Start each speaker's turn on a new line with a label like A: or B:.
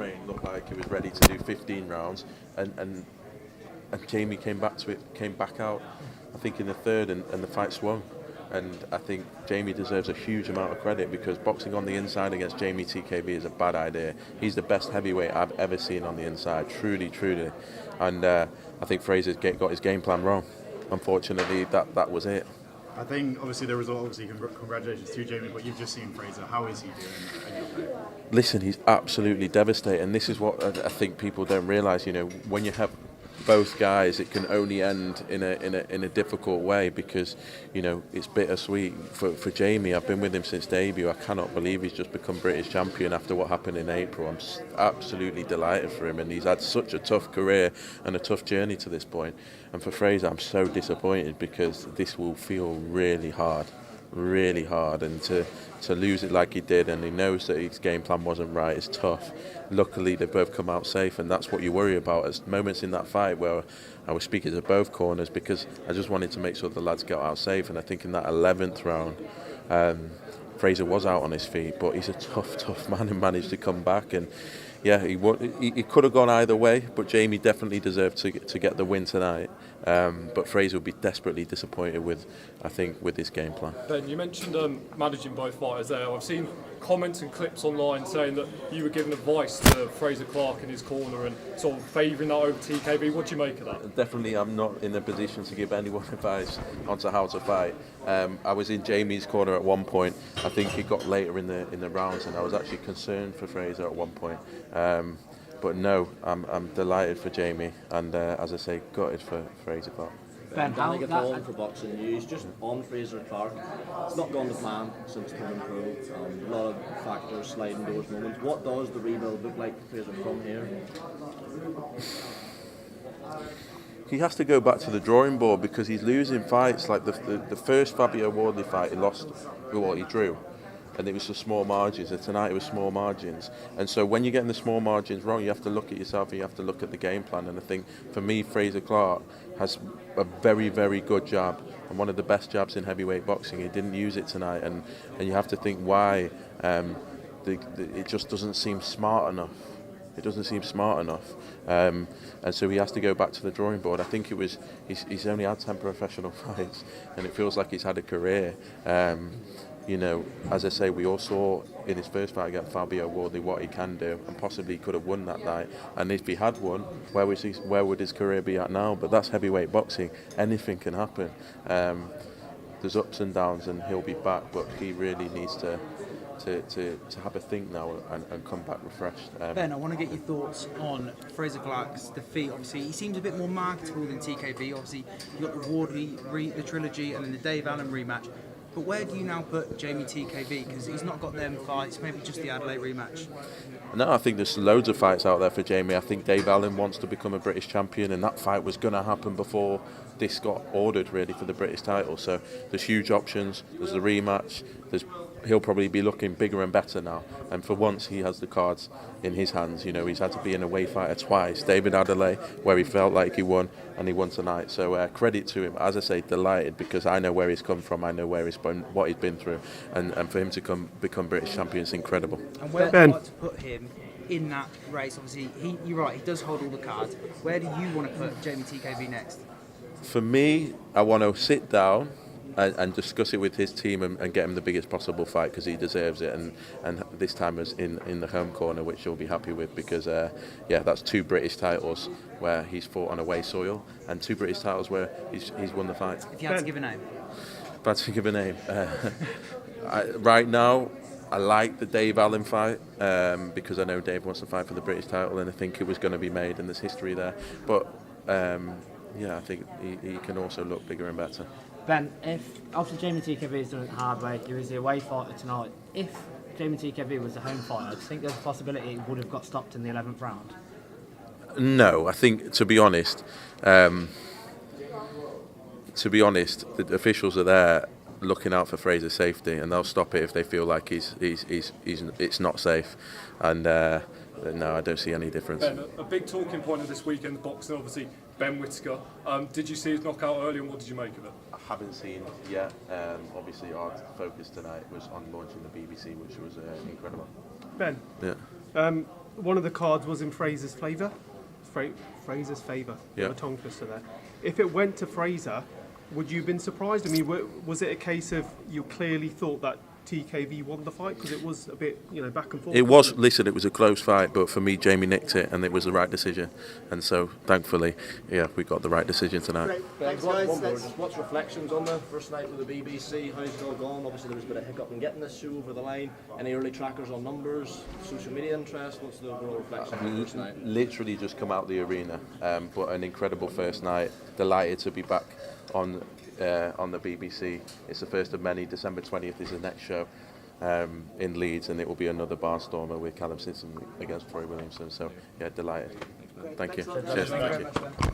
A: train looked like he was ready to do 15 rounds, and Jamie came back out, I think in the third, and the fight swung. And I think Jamie deserves a huge amount of credit, because boxing on the inside against Jamie TKB is a bad idea. He's the best heavyweight I've ever seen on the inside, truly. And I think Fraser got his game plan wrong. Unfortunately, that was it.
B: I think obviously the result, obviously congratulations to Jamie, but you've just seen Frazer. How is he doing?
A: Listen, he's absolutely devastating. And this is what I think people don't realise. You know, when you have both guys, it can only end in a difficult way, because, you know, it's bittersweet for Jamie. I've been with him since debut. I cannot believe he's just become British champion after what happened in April. I'm absolutely delighted for him, and he's had such a tough career and a tough journey to this point. And for Frazer, I'm so disappointed, because this will feel really hard, and to lose it like he did, and he knows that his game plan wasn't right, it's tough. Luckily, they've both come out safe, and that's what you worry about. As moments in that fight where I was speaking to both corners, because I just wanted to make sure the lads got out safe. And I think in that 11th round, Frazer was out on his feet, but he's a tough man and managed to come back. And yeah, he could have gone either way, but Jamie definitely deserved to get the win tonight. But Frazer will be desperately disappointed with his game plan.
C: Ben, you mentioned managing both fighters there. I've seen comments and clips online saying that you were giving advice to Frazer Clarke in his corner and sort of favouring that over TKB. What do you make of that?
A: Definitely, I'm not in a position to give anyone advice onto how to fight. I was in Jamie's corner at one point. I think he got later in the rounds, and I was actually concerned for Frazer at one point. But no, I'm delighted for Jamie, and as I say, gutted for Frazer Clarke.
D: Ben, how get on for boxing news, just on Frazer Clarke. It's not gone to plan since coming pro. A lot of factors, sliding doors moments. What does the rebuild look like for Frazer from here?
A: He has to go back to the drawing board, because he's losing fights. Like the first Fabio Wardley fight, he lost. Well, he drew. And it was the small margins, and tonight it was small margins. And so when you're getting the small margins wrong, you have to look at yourself, and you have to look at the game plan. And I think, for me, Frazer Clarke has a very, very good jab, and one of the best jabs in heavyweight boxing. He didn't use it tonight, and you have to think why. It just doesn't seem smart enough. It doesn't seem smart enough. And so he has to go back to the drawing board. I think he's only had 10 professional fights, and it feels like he's had a career. You know, as I say, we all saw in his first fight against Fabio Wardley what he can do, and possibly could have won that night. And if he had won, where would his career be at now? But that's heavyweight boxing. Anything can happen. There's ups and downs, and he'll be back. But he really needs to have a think now and come back refreshed.
E: Ben, I want to get your thoughts on Frazer Clarke's defeat. Obviously, he seems a bit more marketable than TKB. Obviously, you got the Wardley, the trilogy, and then the Dave Allen rematch. But where do you now put Jamie TKB? Because he's not got them fights, maybe just the Adelaide rematch.
A: No, I think there's loads of fights out there for Jamie. I think Dave Allen wants to become a British champion, and that fight was going to happen before this got ordered, really, for the British title. So there's huge options. There's the rematch. He'll probably be looking bigger and better now. And for once, he has the cards in his hands. You know, he's had to be an away fighter twice. David Adelaide, where he felt like he won, and he won tonight. So credit to him. As I say, delighted, because I know where he's come from. I know where what he's been through, and for him to become British champion is incredible.
E: And where would you like to put him in that race? Obviously, you're right. He does hold all the cards. Where do you want to put Jamie TKB next?
A: For me, I want to sit down and discuss it with his team and get him the biggest possible fight, because he deserves it, and this time is in the home corner, which he'll be happy with, because that's 2 British titles where he's fought on away soil, and 2 British titles where he's won the fight.
E: If you had to give a name.
A: If I had to give a name, right now I like the Dave Allen fight, because I know Dave wants to fight for the British title, and I think it was going to be made, and there's history there. But I think he can also look bigger and better.
F: Ben, if after Jamie TKB has done it the hard way, he was the away fighter tonight. If Jamie TKB was the home fighter, do you think there's a possibility he would have got stopped in the 11th round?
A: No, I think, to be honest, the officials are there looking out for Frazer's safety, and they'll stop it if they feel like it's not safe. And no, I don't see any difference.
C: Ben, a big talking point of this weekend, boxing, obviously, Ben Whittaker. Did you see his knockout early, and what did you make of it?
A: I haven't seen yet. Obviously, our focus tonight was on launching the BBC, which was incredible.
G: Ben, one of the cards was in Frazer's favour. Frazer's favour.
A: Yeah.
G: A tongue twister there. If it went to Frazer, would you have been surprised? I mean, was it a case of you clearly thought that TKV won the fight? Because it was a bit, back and forth.
A: It was, listen, it was a close fight, but for me, Jamie nicked it, and it was the right decision. And so, thankfully, yeah, we got the right decision tonight.
D: Ben,
H: Thanks,
D: one
H: guys.
D: more.
H: Let's-
D: Just what's reflections on the first night with the BBC? How's it all gone? Obviously, there was a bit of hiccup in getting this show over the line. Any early trackers on numbers? Social media interest? What's the overall reflection on the first night?
A: Literally just come out the arena, but an incredible first night. Delighted to be back on the BBC. It's the first of many. December 20th is the next show in Leeds, and it will be another barnstormer with Callum Simpson against Troy Williamson. So yeah, delighted. Thank you. Cheers.
E: Thank you very much, Ben.